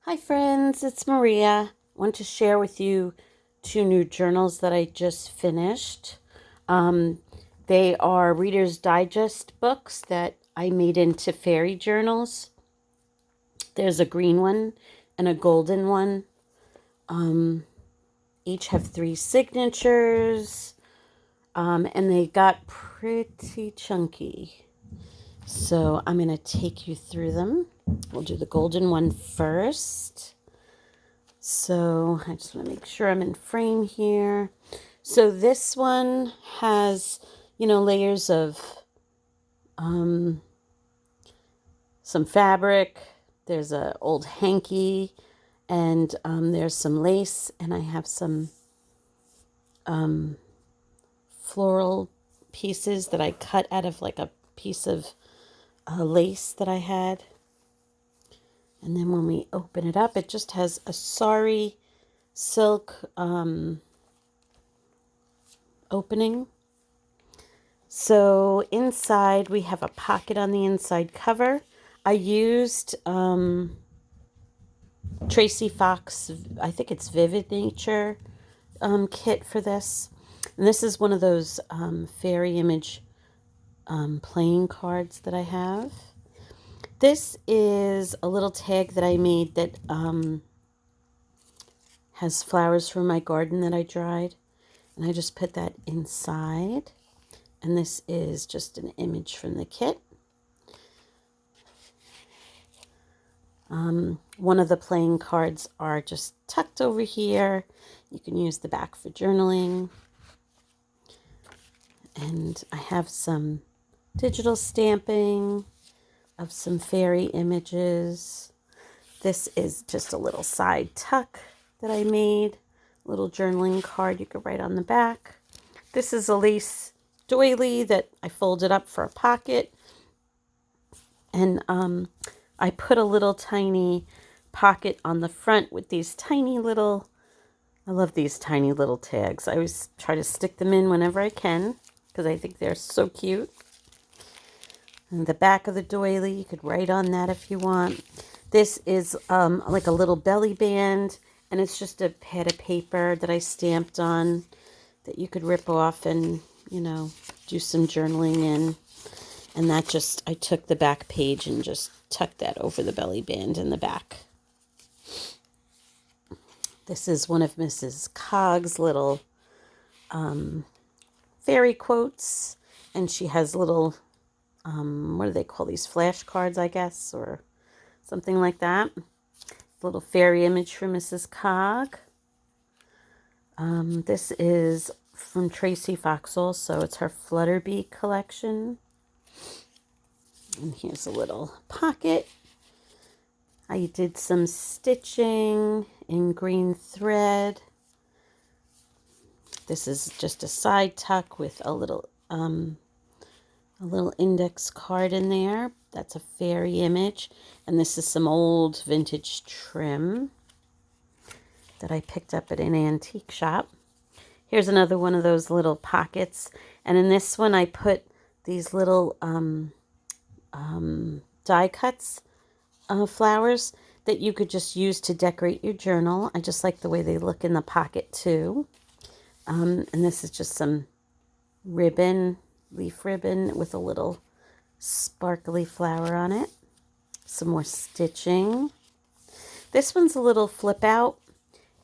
Hi friends, it's Maria. I want to share with you two new journals that I just finished. Um, they are Reader's Digest books that I made into fairy journals. There's a green one and a golden one. Um, each have three signatures, and they got pretty chunky. So I'm going to take you through them. We'll do the golden one first. So I just want to make sure I'm in frame here. So this one has, layers of um, some fabric. There's a old hanky, and there's some lace, and I have some um, floral pieces that I cut out of like a piece of lace that I had. And then when we open it up, it just has a sari silk opening. So inside we have a pocket on the inside cover. I used Tracy Fox, I think it's Vivid Nature kit for this. And this is one of those fairy image playing cards that I have. This is a little tag that I made that has flowers from my garden that I dried. And I just put that inside. And this is just an image from the kit. One of the playing cards are just tucked over here. You can use the back for journaling. And I have some digital stamping of some fairy images. This is just a little side tuck that I made. A little journaling card you could write on the back. This is a lace doily that I folded up for a pocket. And I put a little tiny pocket on the front with these tiny little, I love these tiny little tags. I always try to stick them in whenever I can because I think they're so cute. And the back of the doily, you could write on that if you want. This is like a little belly band, and it's just a pad of paper that I stamped on that you could rip off and, do some journaling in. And that just, I took the back page and just tucked that over the belly band in the back. This is one of Mrs. Cog's little fairy quotes. And she has little, what do they call these? Flashcards, I guess, or something like that. Little fairy image for Mrs. Cog. This is from Tracy Fox also. It's her Flutterby collection. And here's a little pocket. I did some stitching in green thread. This is just a side tuck with a little index card in there. That's a fairy image. And this is some old vintage trim that I picked up at an antique shop. Here's another one of those little pockets. And in this one, I put these little die cuts flowers that you could just use to decorate your journal. I just like the way they look in the pocket too. And this is just some ribbon, leaf ribbon with a little sparkly flower on it. Some more stitching. This one's a little flip out,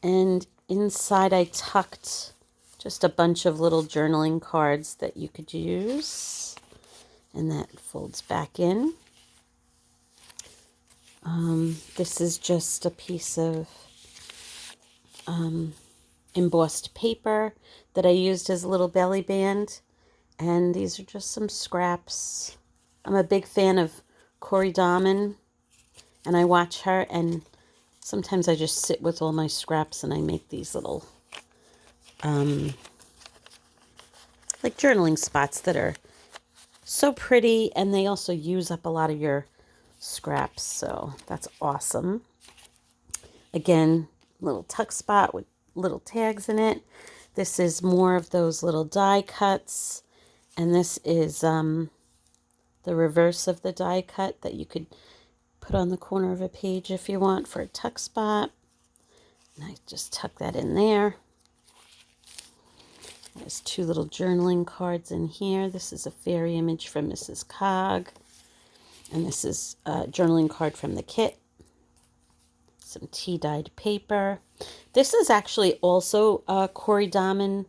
and inside I tucked just a bunch of little journaling cards that you could use. And that folds back in. This is just a piece of embossed paper that I used as a little belly band. And these are just some scraps. I'm a big fan of Corey Dahman, and I watch her, and sometimes I just sit with all my scraps and I make these little like journaling spots that are so pretty, and they also use up a lot of your scraps, so that's awesome. Again, little tuck spot with little tags in it. This is more of those little die cuts, and this is the reverse of the die cut that you could put on the corner of a page if you want for a tuck spot. And I just tuck that in there. There's two little journaling cards in here. This is a fairy image from Mrs. Cog. And this is a journaling card from the kit. Some tea-dyed paper. This is actually also Corey Dahman.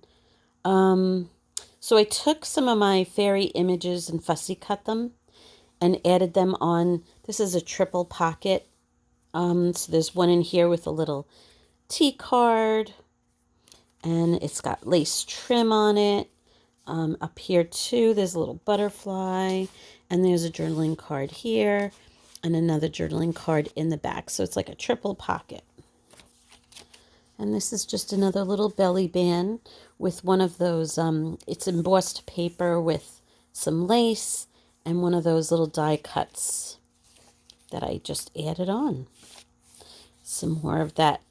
So I took some of my fairy images and fussy cut them and added them on. This is a triple pocket. So there's one in here with a little tea card. And it's got lace trim on it. Up here too, there's a little butterfly. And there's a journaling card here. And another journaling card in the back. So it's like a triple pocket. And this is just another little belly band with one of those, it's embossed paper with some lace and one of those little die cuts that I just added on. Some more of that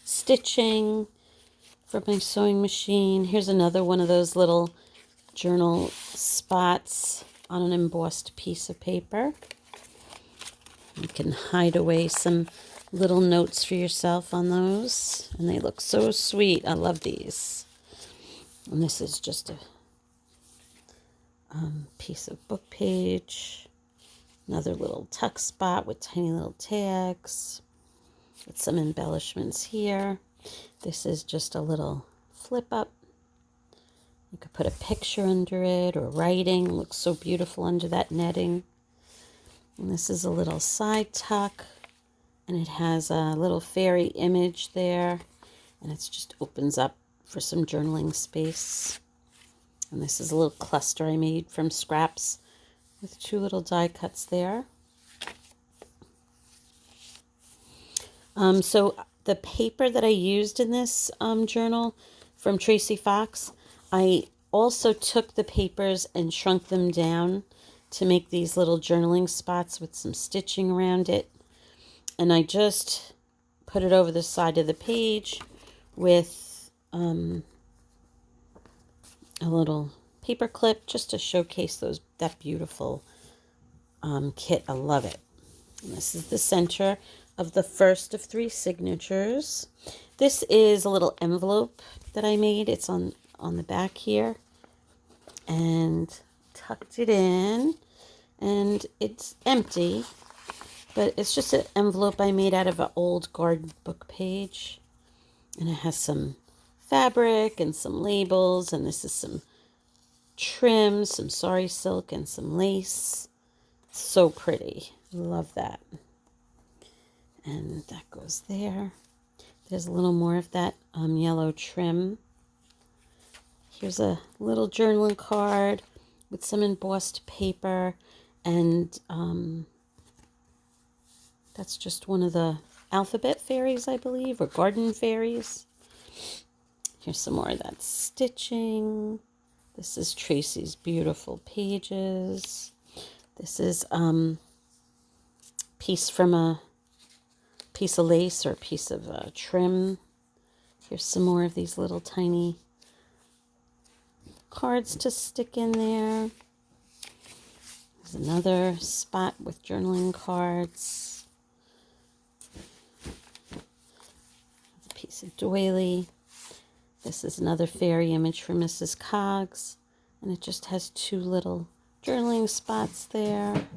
stitching for my sewing machine. Here's another one of those little journal spots on an embossed piece of paper. You can hide away some little notes for yourself on those. And they look so sweet. I love these. And this is just a piece of book page. Another little tuck spot with tiny little tags. With some embellishments here. This is just a little flip up. You could put a picture under it or writing. It looks so beautiful under that netting. And this is a little side tuck. And it has a little fairy image there. And it just opens up for some journaling space. And this is a little cluster I made from scraps with two little die cuts there. So the paper that I used in this journal from Tracy Fox, I also took the papers and shrunk them down to make these little journaling spots with some stitching around it. And I just put it over the side of the page with a little paper clip just to showcase that beautiful kit. I love it. And this is the center of the first of 3 signatures. This is a little envelope that I made. It's on the back here. And tucked it in. And it's empty. But it's just an envelope I made out of an old garden book page. And it has some fabric and some labels. And this is some trim, some sari silk, and some lace. So pretty. Love that. And that goes there. There's a little more of that yellow trim. Here's a little journaling card with some embossed paper. And that's just one of the alphabet fairies, I believe, or garden fairies. Here's some more of that stitching. This is Tracy's beautiful pages. This is piece from a piece of lace or a piece of trim. Here's some more of these little tiny cards to stick in there. There's another spot with journaling cards. A piece of doily. This is another fairy image from Mrs. Coggs, and it just has 2 little journaling spots there.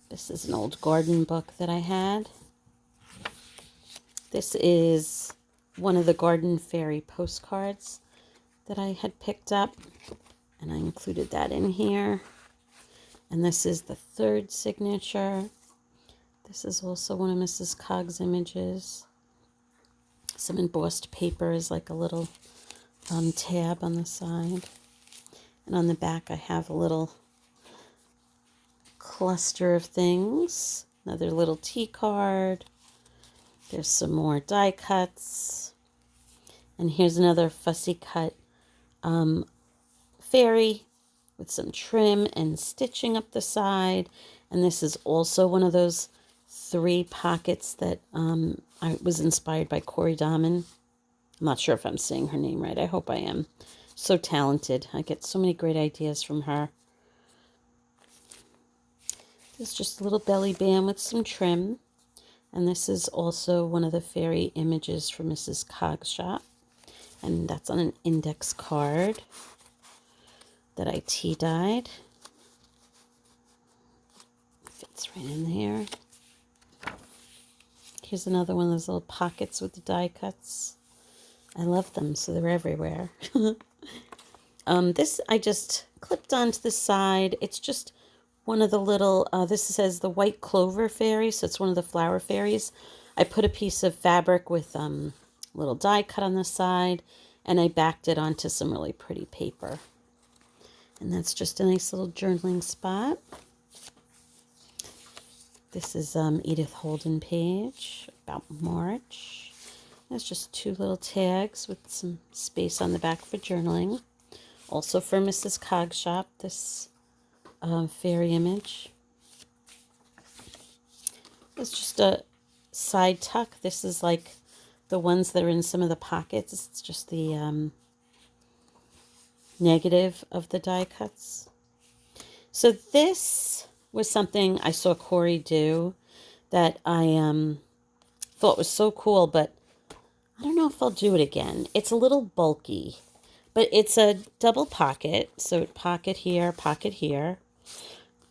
This is an old garden book that I had. This is one of the garden fairy postcards that I had picked up, and I included that in here. And this is the 3rd signature. This is also one of Mrs. Coggs' images. Some embossed paper is like a little tab on the side. And on the back I have a little cluster of things. Another little tea card. There's some more die cuts. And here's another fussy cut fairy with some trim and stitching up the side. And this is also one of those 3 pockets that I was inspired by Corey Dahman. I'm not sure if I'm saying her name right. I hope I am. So talented. I get so many great ideas from her. It's just a little belly band with some trim. And this is also one of the fairy images from Mrs. Cog's shop. And that's on an index card that I tea dyed. Fits right in there. Here's another one of those little pockets with the die cuts. I love them, so they're everywhere. This I just clipped onto the side. It's just one of the little, this says the white clover fairy, so it's one of the flower fairies. I put a piece of fabric with little die cut on the side, and I backed it onto some really pretty paper. And that's just a nice little journaling spot. This is Edith Holden page about March. There's just two little tags with some space on the back for journaling. Also for Mrs. Cog's shop, this fairy image. It's just a side tuck. This is like the ones that are in some of the pockets. It's just the negative of the die cuts. So this was something I saw Corey do that I thought was so cool, but I don't know if I'll do it again. It's a little bulky, but it's a double pocket. So pocket here, pocket here.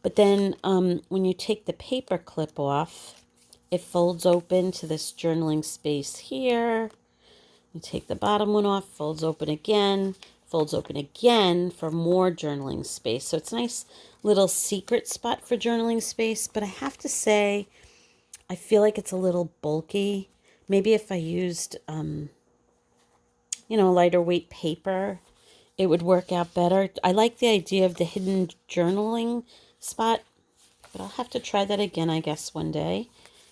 But then when you take the paper clip off, it folds open to this journaling space here. You take the bottom one off, folds open again for more journaling space. So it's a nice little secret spot for journaling space. But I have to say, I feel like it's a little bulky. Maybe if I used, lighter weight paper, it would work out better. I like the idea of the hidden journaling spot, but I'll have to try that again, I guess, one day.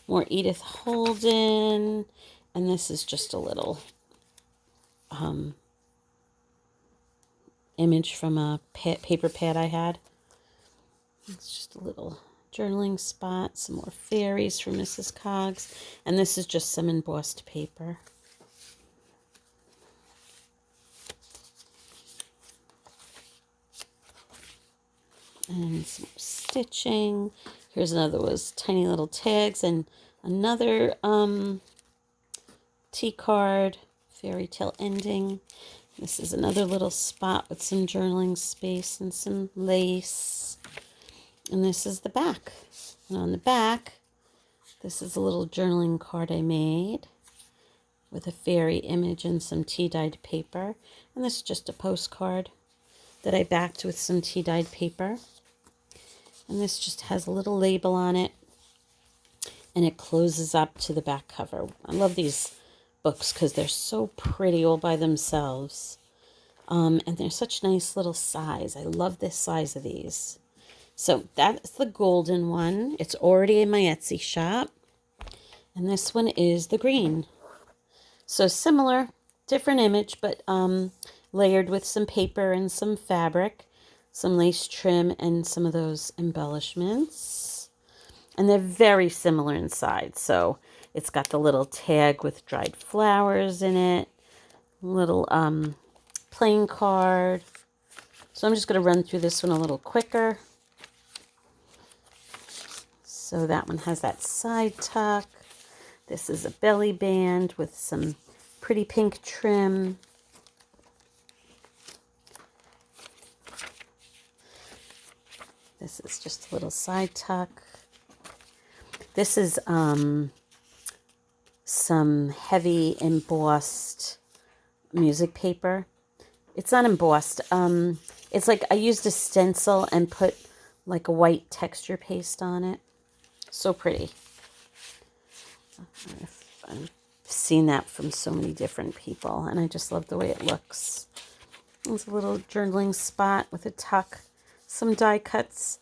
More Edith Holden, and this is just a little image from a paper pad I had. It's just a little journaling spot, some more fairies from Mrs. Cog's, and this is just some embossed paper. And some stitching. Here's another one of those tiny little tags, and another tea card, fairy tale ending. This is another little spot with some journaling space and some lace. And this is the back. And on the back, this is a little journaling card I made with a fairy image and some tea-dyed paper. And this is just a postcard that I backed with some tea-dyed paper. And this just has a little label on it. And it closes up to the back cover. I love these books because they're so pretty all by themselves. And they're such nice little size. I love this size of these. So that's the golden one. It's already in my Etsy shop. And this one is the green. So similar, different image, but layered with some paper and some fabric, some lace trim, and some of those embellishments. And they're very similar inside. So it's got the little tag with dried flowers in it, little playing card. So I'm just going to run through this one a little quicker. So that one has that side tuck. This is a belly band with some pretty pink trim. This is just a little side tuck. This is some heavy embossed music paper. It's not embossed. It's like I used a stencil and put like a white texture paste on it. So pretty. I've seen that from so many different people, and I just love the way it looks. There's a little journaling spot with a tuck, some die cuts,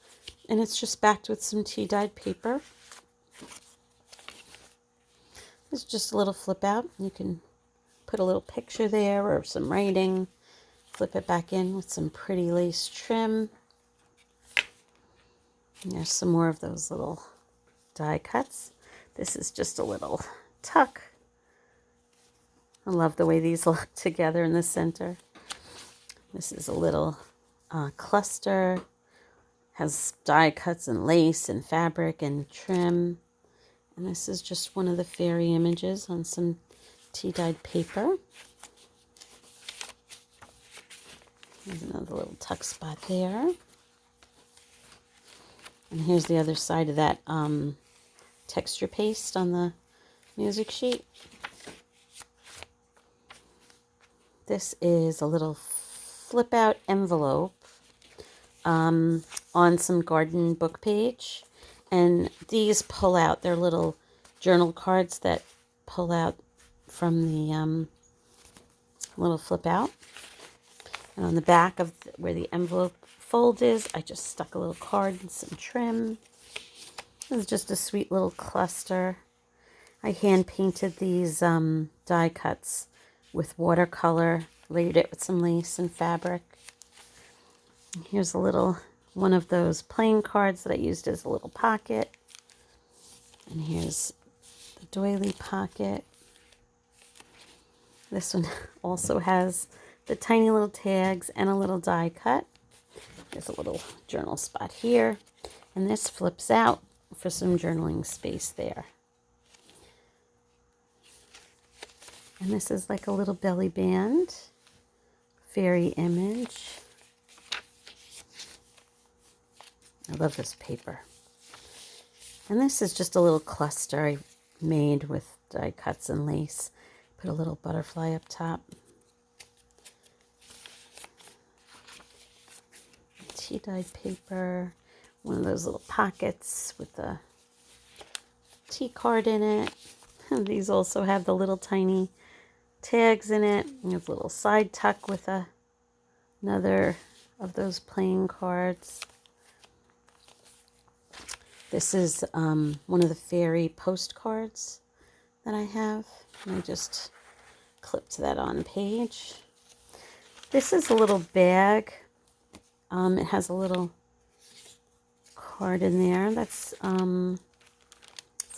and it's just backed with some tea-dyed paper. It's just a little flip out. You can put a little picture there or some writing. Flip it back in with some pretty lace trim. And there's some more of those little die cuts. This is just a little tuck. I love the way these look together in the center. This is a little cluster. Has die cuts and lace and fabric and trim. And this is just one of the fairy images on some tea-dyed paper. There's another little tuck spot there. And here's the other side of that texture paste on the music sheet. This is a little flip out envelope on some garden book page. And these pull out. They're little journal cards that pull out from the little flip out. And on the back of where the envelope fold is, I just stuck a little card and some trim. This is just a sweet little cluster. I hand painted these die cuts with watercolor, layered it with some lace and fabric. And here's a little one of those playing cards that I used as a little pocket. And here's the doily pocket. This one also has the tiny little tags and a little die cut. There's a little journal spot here. And this flips out for some journaling space there. And this is like a little belly band, fairy image. I love this paper. And this is just a little cluster I made with die cuts and lace. Put a little butterfly up top. Tea-dyed paper. One of those little pockets with the tea card in it. And these also have the little tiny tags in it. There's a little side tuck with another of those playing cards. This is one of the fairy postcards that I have. And I just clipped that on page. This is a little bag. It has a little card in there. That's for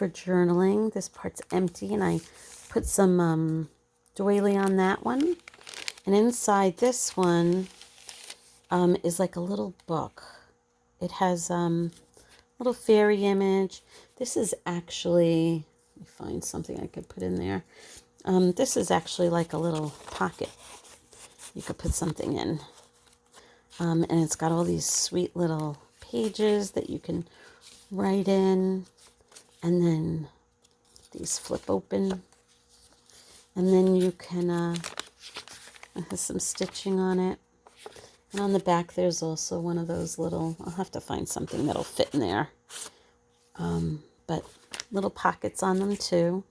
journaling. This part's empty, and I put some doily on that one. And inside this one is like a little book. It has little fairy image. This is actually, let me find something I could put in there. This is actually like a little pocket. You could put something in. And it's got all these sweet little pages that you can write in. And then these flip open. And then you can, it has some stitching on it. And on the back there's also one of those little, I'll have to find something that'll fit in there. But little pockets on them too.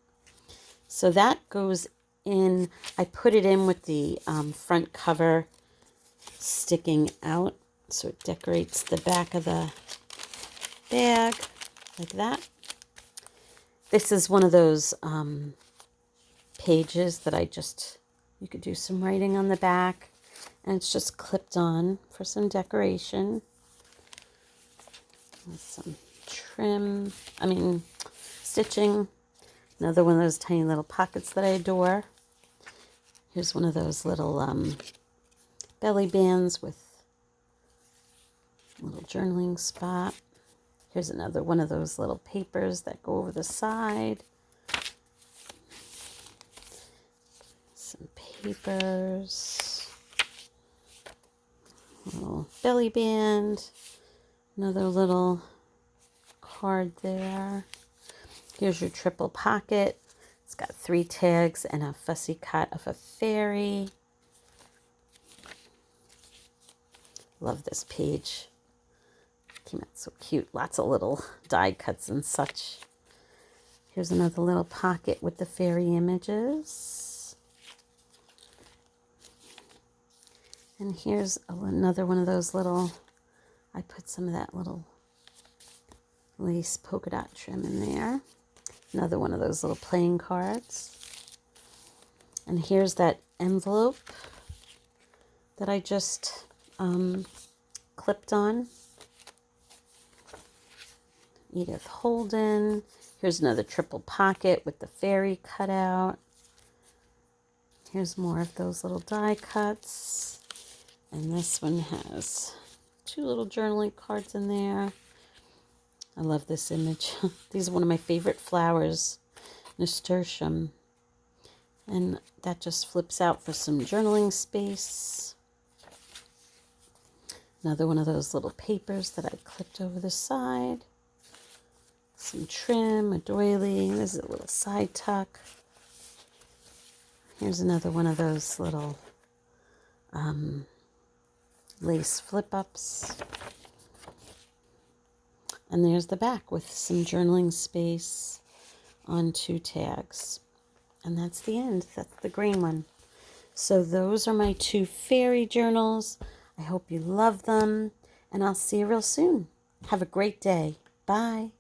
So that goes in, I put it in with the front cover sticking out. So it decorates the back of the bag like that. This is one of those pages that you could do some writing on the back. And it's just clipped on for some decoration. With some stitching. Another one of those tiny little pockets that I adore. Here's one of those little belly bands with a little journaling spot. Here's another one of those little papers that go over the side. Some papers. A little belly band. Another little card there. Here's your triple pocket. It's got 3 tags and a fussy cut of a fairy. Love this page. Came out so cute. Lots of little die cuts and such. Here's another little pocket with the fairy images. And here's another one of those little, I put some of that little lace polka dot trim in there. Another one of those little playing cards. And here's that envelope that I just clipped on. Edith Holden. Here's another triple pocket with the fairy cutout. Here's more of those little die cuts. And this one has 2 little journaling cards in there. I love this image. These are one of my favorite flowers, nasturtium. And that just flips out for some journaling space. Another one of those little papers that I clipped over the side. Some trim, a doily. There's a little side tuck. Here's another one of those little lace flip-ups. And there's the back with some journaling space on 2 tags. And that's the end. That's the green one. So those are my 2 fairy journals. I hope you love them, and I'll see you real soon. Have a great day. Bye.